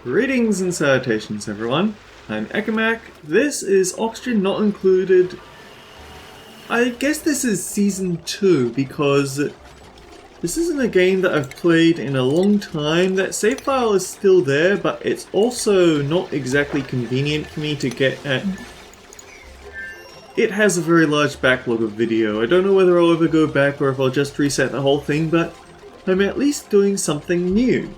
Greetings and salutations everyone, I'm Ekamak. This is Oxygen Not Included. I guess this is Season 2 because this isn't a game that I've played in a long time. That save file is still there, but it's also not exactly convenient for me to get at. It has a very large backlog of video. I don't know whether I'll ever go back or if I'll just reset the whole thing, but I'm at least doing something new.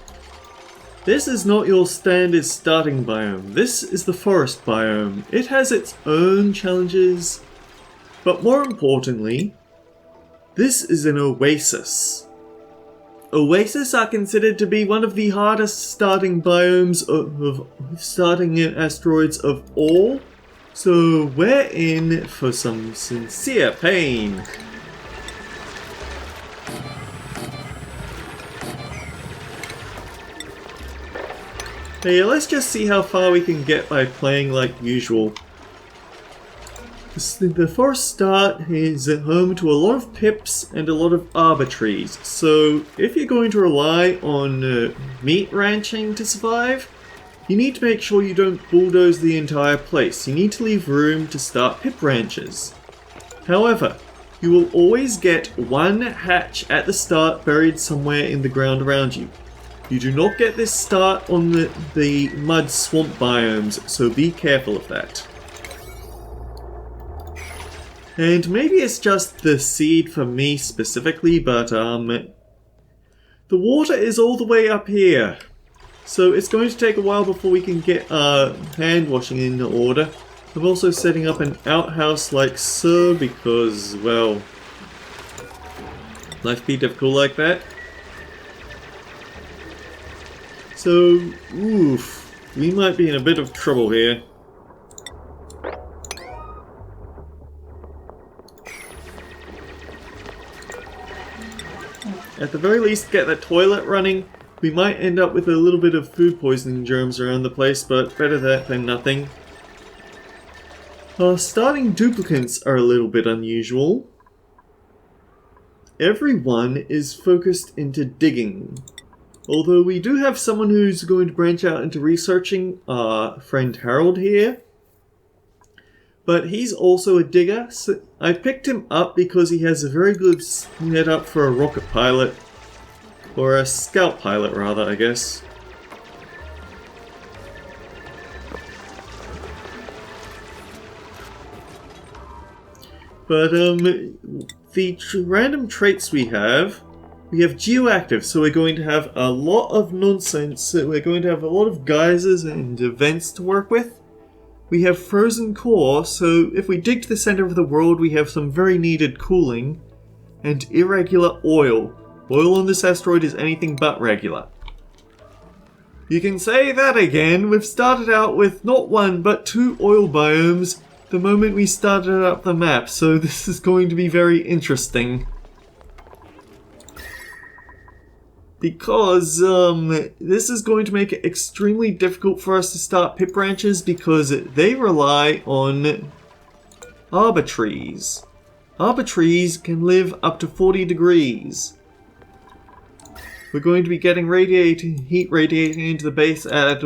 This is not your standard starting biome. This is the forest biome. It has its own challenges, but more importantly, this is an oasis. Oases are considered to be one of the hardest starting biomes of starting asteroids of all, so we're in for some sincere pain. Hey, let's just see how far we can get by playing like usual. The forest start is home to a lot of pips and a lot of arbor trees, so if you're going to rely on meat ranching to survive, you need to make sure you don't bulldoze the entire place. You need to leave room to start pip ranches. However, you will always get one hatch at the start buried somewhere in the ground around you. You do not get this start on the mud swamp biomes, so be careful of that. And maybe it's just the seed for me specifically, but the water is all the way up here. So it's going to take a while before we can get hand washing in order. I'm also setting up an outhouse like so because, well, life be difficult like that. So, oof, we might be in a bit of trouble here. At the very least, get the toilet running. We might end up with a little bit of food poisoning germs around the place, but better that than nothing. Starting duplicates are a little bit unusual. Everyone is focused into digging. Although we do have someone who's going to branch out into researching, our friend Harold here. But he's also a digger, so I picked him up because he has a very good setup for a rocket pilot. Or a scout pilot rather, I guess. But the random traits we have geoactive, so we're going to have a lot of nonsense. We're going to have a lot of geysers and events to work with. We have frozen core, so if we dig to the center of the world, we have some very needed cooling. And irregular oil. Oil on this asteroid is anything but regular. You can say that again. We've started out with not one, but 2 oil biomes the moment we started up the map, so this is going to be very interesting. Because this is going to make it extremely difficult for us to start pip ranches because they rely on arbor trees. Arbor trees can live up to 40 degrees. We're going to be getting heat radiating into the base at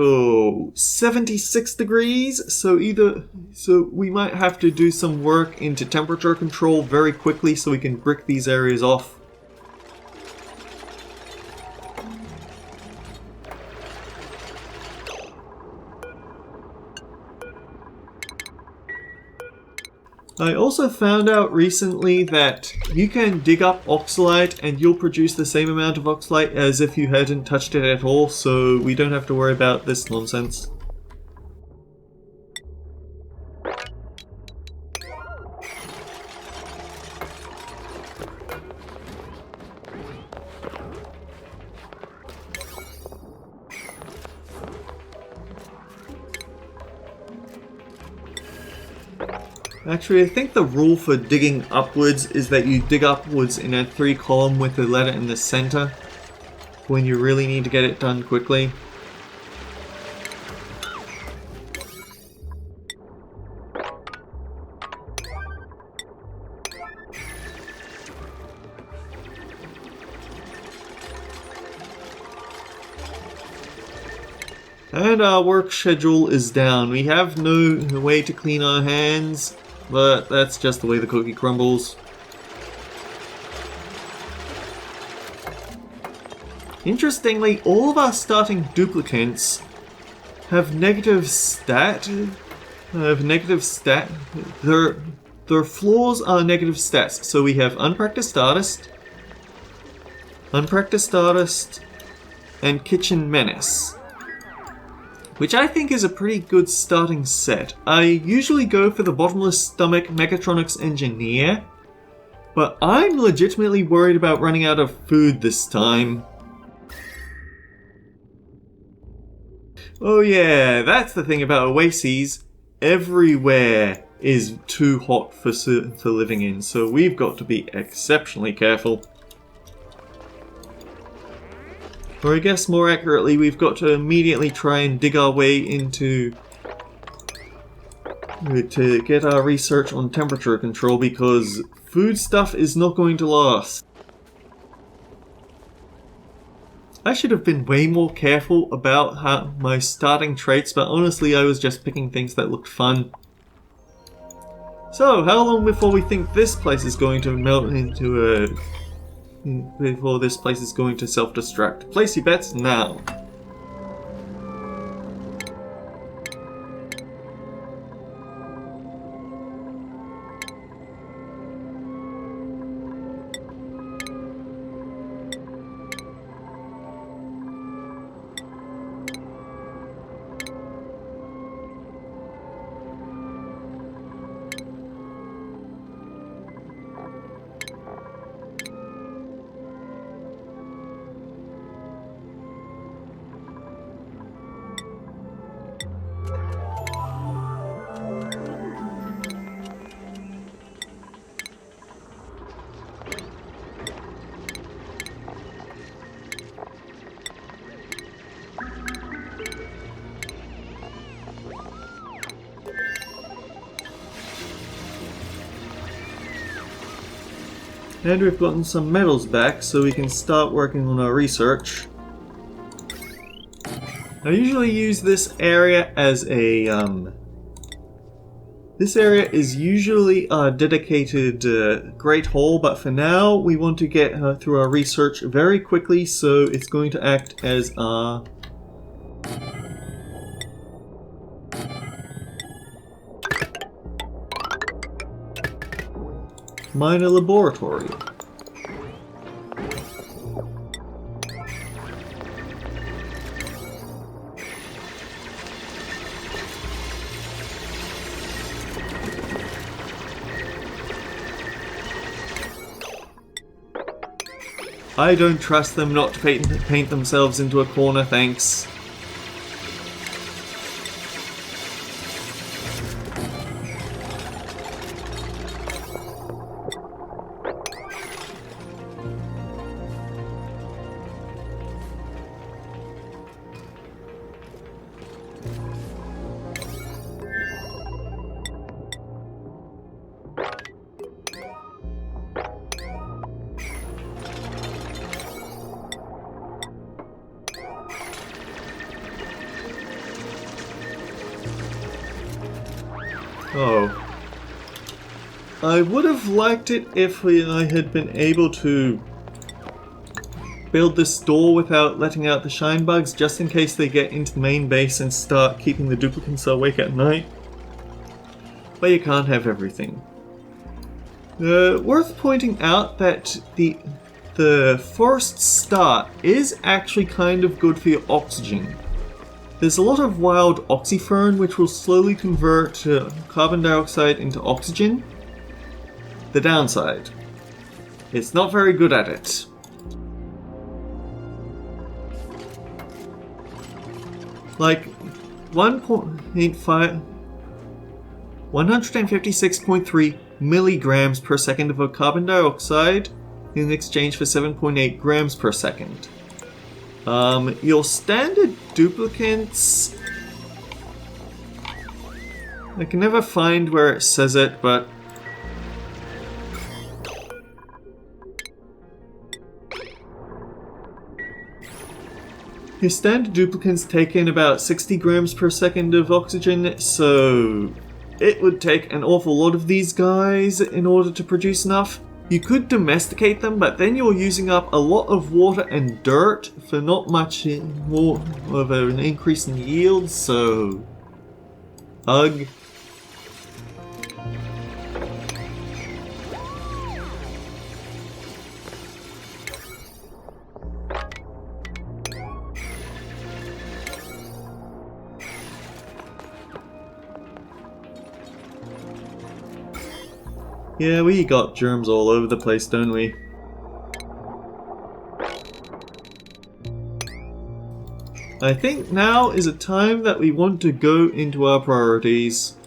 76 degrees, so we might have to do some work into temperature control very quickly so we can brick these areas off. I also found out recently that you can dig up oxalite and you'll produce the same amount of oxalite as if you hadn't touched it at all, so we don't have to worry about this nonsense. Actually, I think the rule for digging upwards is that you dig upwards in a 3-column with the letter in the center when you really need to get it done quickly. And our work schedule is down. We have no way to clean our hands, but that's just the way the cookie crumbles. Interestingly, all of our starting duplicants have negative stat. Their flaws are negative stats. So we have unpracticed artist, and kitchen menace, which I think is a pretty good starting set. I usually go for the bottomless stomach mechatronics engineer, but I'm legitimately worried about running out of food this time. Oh yeah, that's the thing about oases. Everywhere is too hot for living in, so we've got to be exceptionally careful. Or I guess more accurately, we've got to immediately try and dig our way into to get our research on temperature control, because food stuff is not going to last. I should have been way more careful about my starting traits, but honestly I was just picking things that looked fun. So, how long before we think this place is going to melt into before this place is going to self-destruct? Place your bets now. And we've gotten some medals back, so we can start working on our research. I usually use this area as a, this area is usually a dedicated Great Hall, but for now we want to get through our research very quickly, so it's going to act as our minor laboratory. I don't trust them not to paint themselves into a corner, thanks. Oh. I would have liked it if I had been able to build this door without letting out the shine bugs, just in case they get into the main base and start keeping the duplicants awake at night. But you can't have everything. Worth pointing out that the forest start is actually kind of good for your oxygen. There's a lot of wild oxyfern which will slowly convert carbon dioxide into oxygen. The downside, it's not very good at it. Like 156.3 milligrams per second of carbon dioxide in exchange for 7.8 grams per second. Your standard duplicants, I can never find where it says it, but Your standard duplicates take in about 60 grams per second of oxygen, so it would take an awful lot of these guys in order to produce enough. You could domesticate them, but then you're using up a lot of water and dirt for not much more of an increase in yield, so... Ugh. Yeah, we got germs all over the place, don't we? I think now is a time that we want to go into our priorities.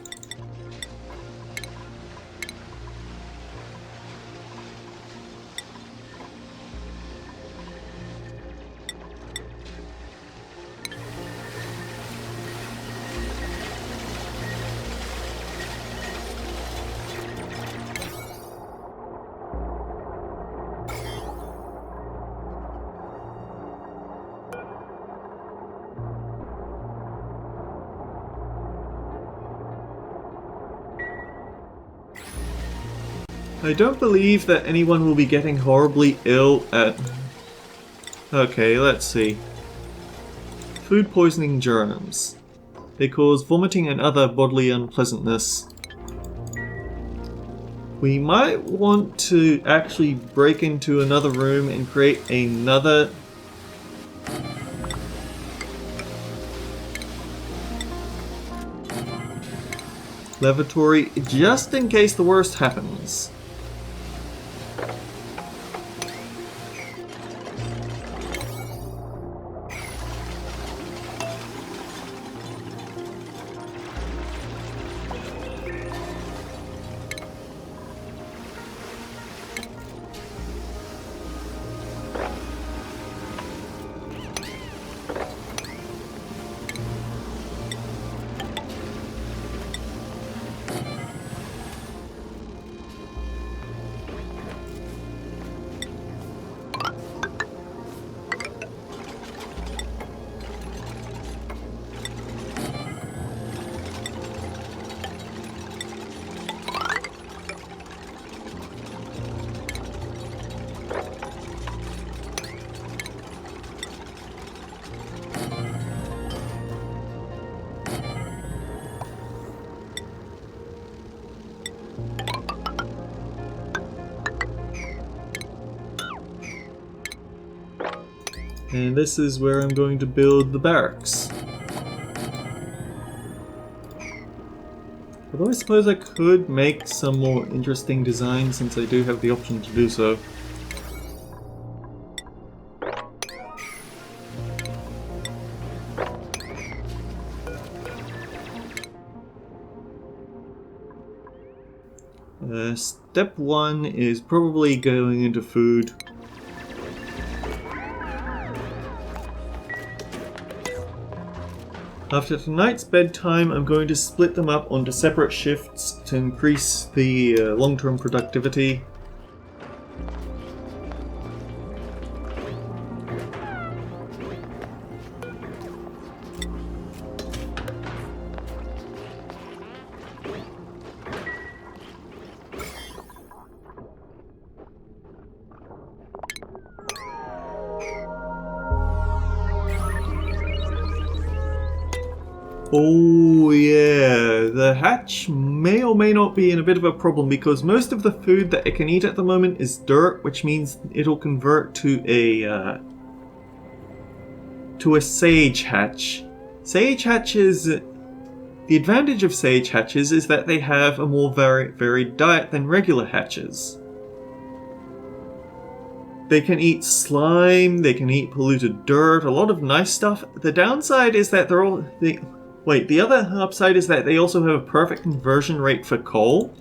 I don't believe that anyone will be getting horribly ill at... Okay, let's see. Food poisoning germs. They cause vomiting and other bodily unpleasantness. We might want to actually break into another room and create another... lavatory, just in case the worst happens. And this is where I'm going to build the barracks. Although I suppose I could make some more interesting designs since I do have the option to do so. Step 1 is probably going into food. After tonight's bedtime, I'm going to split them up onto separate shifts to increase the long-term productivity. Oh yeah, the hatch may or may not be in a bit of a problem because most of the food that it can eat at the moment is dirt, which means it'll convert to a sage hatch. Sage hatches, the advantage of sage hatches is that they have a more varied diet than regular hatches. They can eat slime, they can eat polluted dirt, a lot of nice stuff. The downside is that the other upside is that they also have a perfect conversion rate for coal.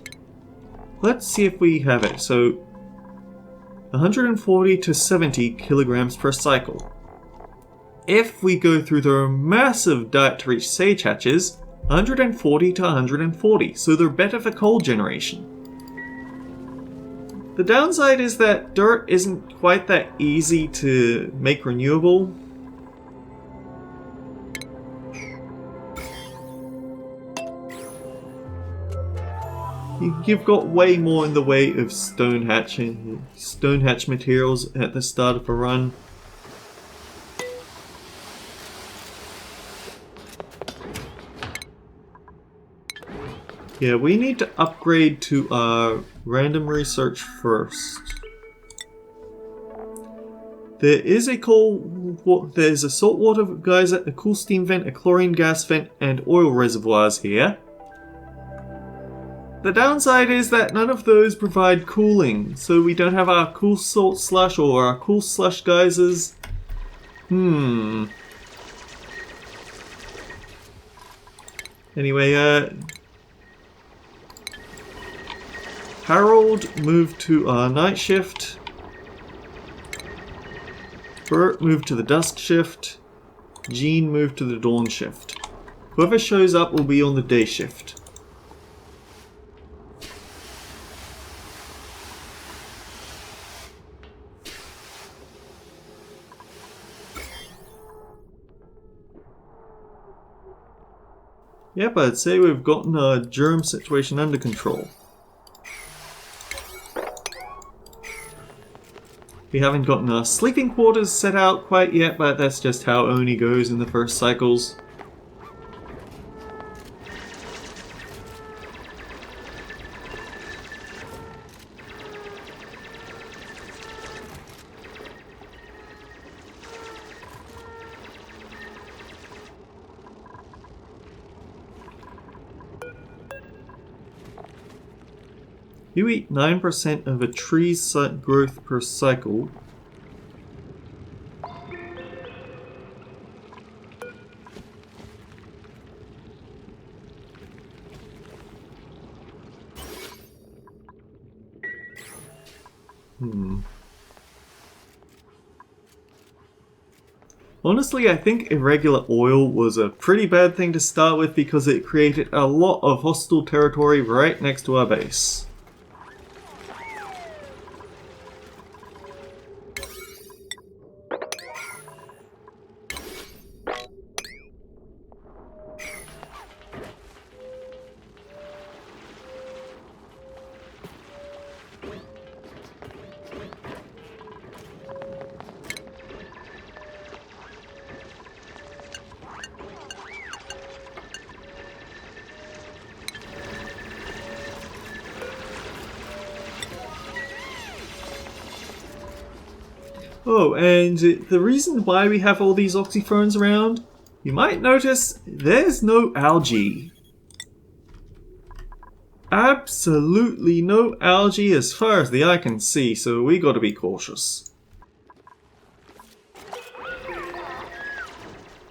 Let's see if we have it. So, 140 to 70 kilograms per cycle. If we go through the massive diet to reach sage hatches, 140 to 140, so they're better for coal generation. The downside is that dirt isn't quite that easy to make renewable. You've got way more in the way of stone hatch materials at the start of a run. Yeah, we need to upgrade to random research first. There's a saltwater geyser, a cool steam vent, a chlorine gas vent, and oil reservoirs here. The downside is that none of those provide cooling, so we don't have our cool salt slush or our cool slush geysers. Anyway, Harold moved to our night shift. Bert moved to the dusk shift. Jean moved to the dawn shift. Whoever shows up will be on the day shift. Yep, I'd say we've gotten our germ situation under control. We haven't gotten our sleeping quarters set out quite yet, but that's just how Oni goes in the first cycles. You eat 9% of a tree's growth per cycle. Honestly, I think irregular oil was a pretty bad thing to start with because it created a lot of hostile territory right next to our base. Oh, and the reason why we have all these oxyphones around, you might notice there's no algae. Absolutely no algae as far as the eye can see, so we gotta be cautious.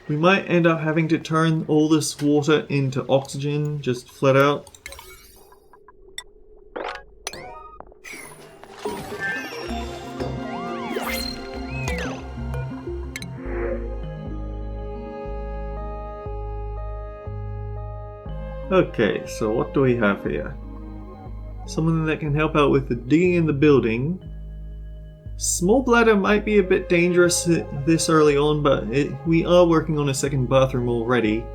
We might end up having to turn all this water into oxygen, just flat out. Okay, so what do we have here? Someone that can help out with the digging in the building. Small bladder might be a bit dangerous this early on, but we are working on a second bathroom already.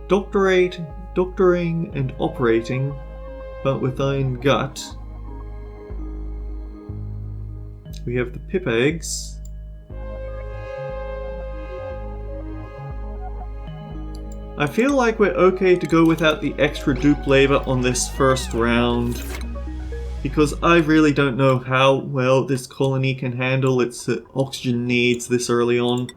Doctoring and operating, but with iron gut. We have the pip eggs. I feel like we're okay to go without the extra dupe labor on this first round, because I really don't know how well this colony can handle its oxygen needs this early on.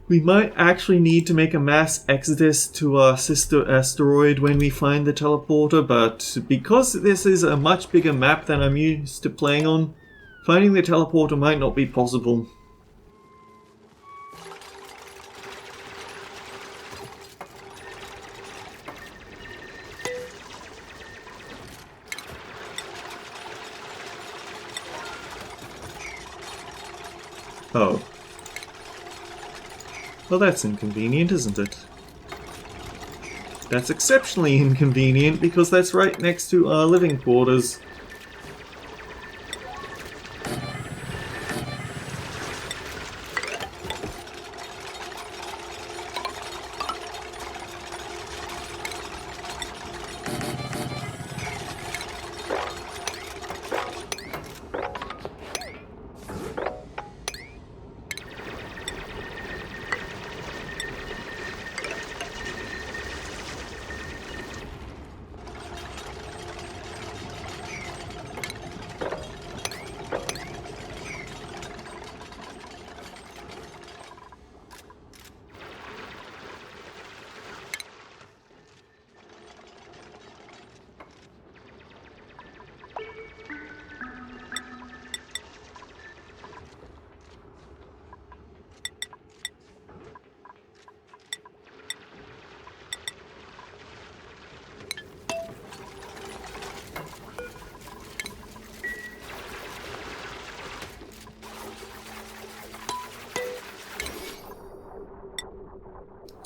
We might actually need to make a mass exodus to our sister asteroid when we find the teleporter, but because this is a much bigger map than I'm used to playing on, finding the teleporter might not be possible. Oh. Well, that's inconvenient, isn't it? That's exceptionally inconvenient because that's right next to our living quarters.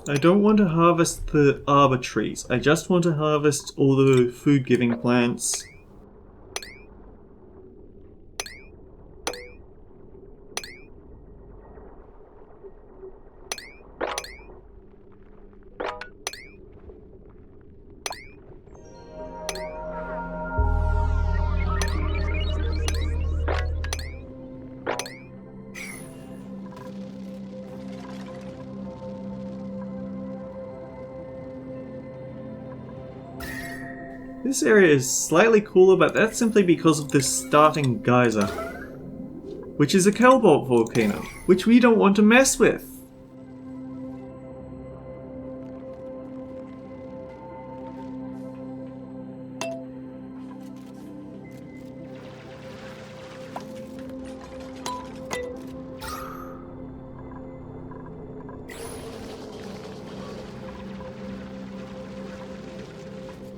I don't want to harvest the arbor trees. I just want to harvest all the food-giving plants. This area is slightly cooler, but that's simply because of this starting geyser, which is a Kelbolt volcano, which we don't want to mess with.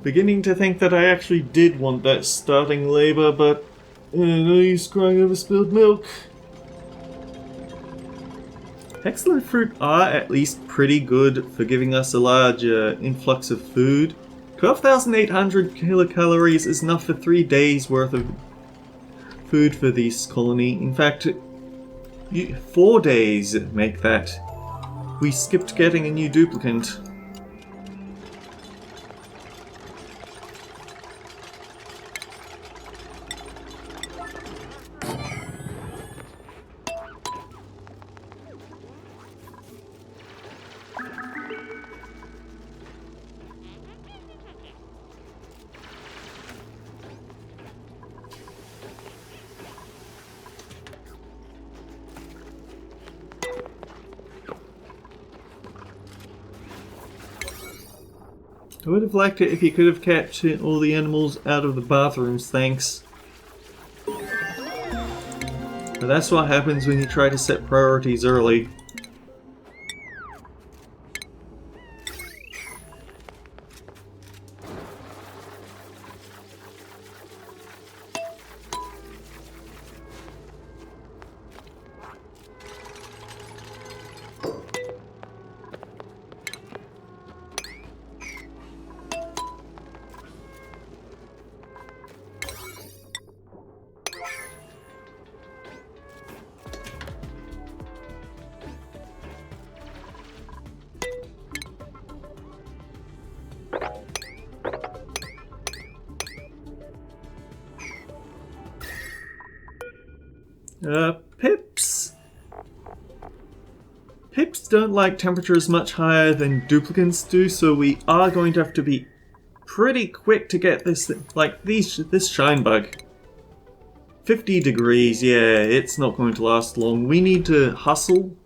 Beginning to think that I actually did want that starting labor, but no use crying over spilled milk. Excellent fruit are at least pretty good for giving us a large influx of food. 12,800 kilocalories is enough for 3 days worth of food for this colony. In fact, 4 days make that. We skipped getting a new duplicant. I would have liked it if you could have kept all the animals out of the bathrooms, thanks. But that's what happens when you try to set priorities early. Pips. Pips don't like temperatures much higher than duplicants do, so we are going to have to be pretty quick to get this, this shine bug. 50 degrees, yeah, it's not going to last long. We need to hustle.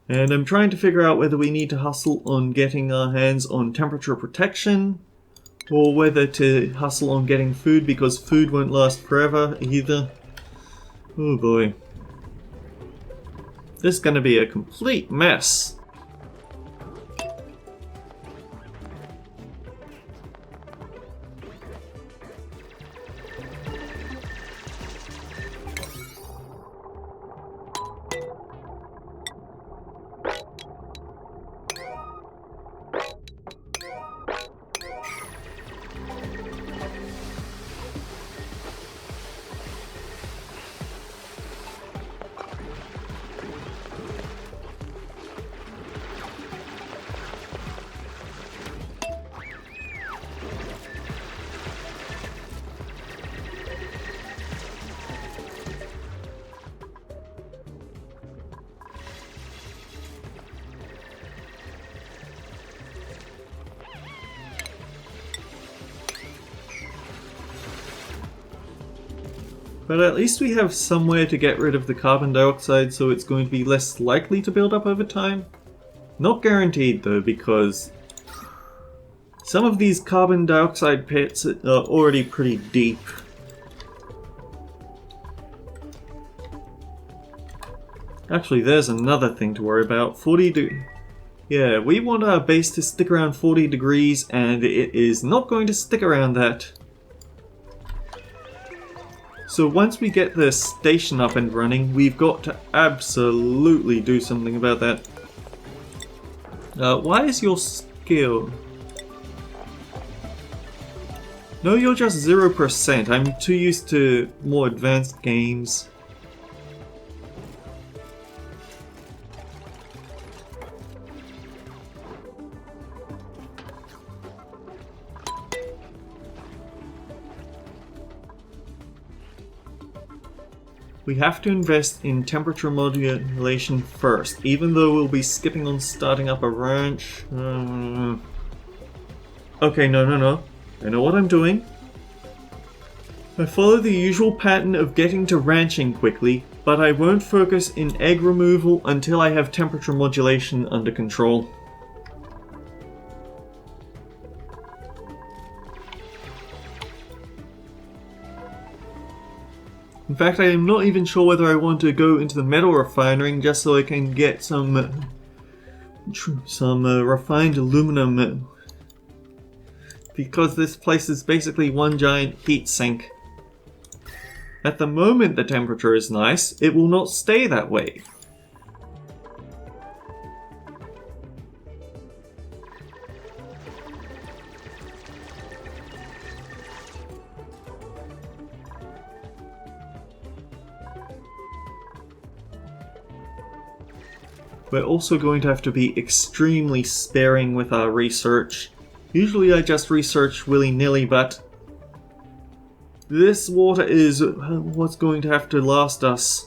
And I'm trying to figure out whether we need to hustle on getting our hands on temperature protection, or whether to hustle on getting food, because food won't last forever either. Oh boy. This is going to be a complete mess. But at least we have somewhere to get rid of the carbon dioxide, so it's going to be less likely to build up over time. Not guaranteed though, because some of these carbon dioxide pits are already pretty deep. Actually, there's another thing to worry about. Yeah, we want our base to stick around 40 degrees, and it is not going to stick around that. So once we get the station up and running, we've got to absolutely do something about that. Why is your skill? No, you're just 0%. I'm too used to more advanced games. We have to invest in temperature modulation first, even though we'll be skipping on starting up a ranch. Okay, no. I know what I'm doing. I follow the usual pattern of getting to ranching quickly, but I won't focus in egg removal until I have temperature modulation under control. In fact, I am not even sure whether I want to go into the metal refinery just so I can get some refined aluminum, because this place is basically one giant heat sink. At the moment the temperature is nice, it will not stay that way. We're also going to have to be extremely sparing with our research. Usually I just research willy-nilly, but this water is what's going to have to last us.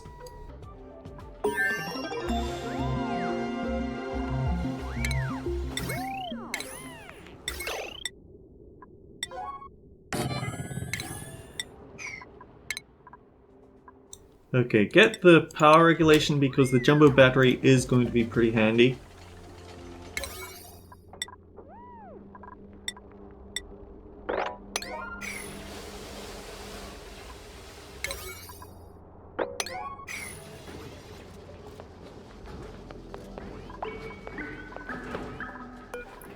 Okay, get the power regulation because the jumbo battery is going to be pretty handy.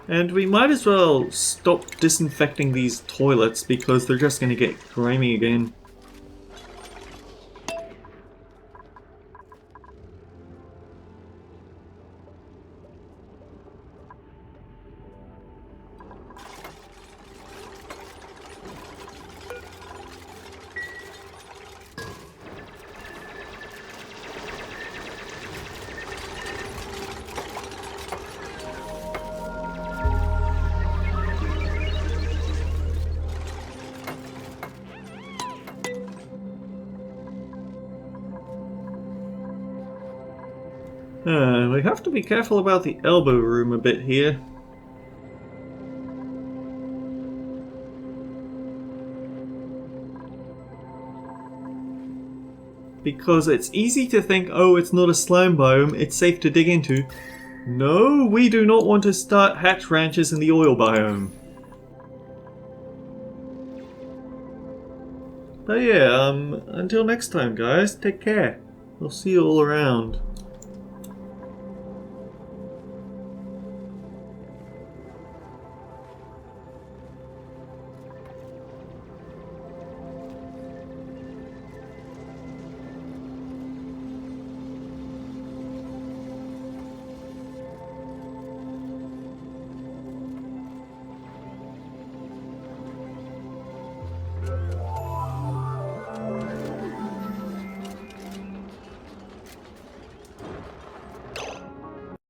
And we might as well stop disinfecting these toilets because they're just going to get grimy again. We have to be careful about the elbow room a bit here. Because it's easy to think, oh, it's not a slime biome, it's safe to dig into. No, we do not want to start hatch ranches in the oil biome. But yeah, until next time guys, take care. I'll see you all around.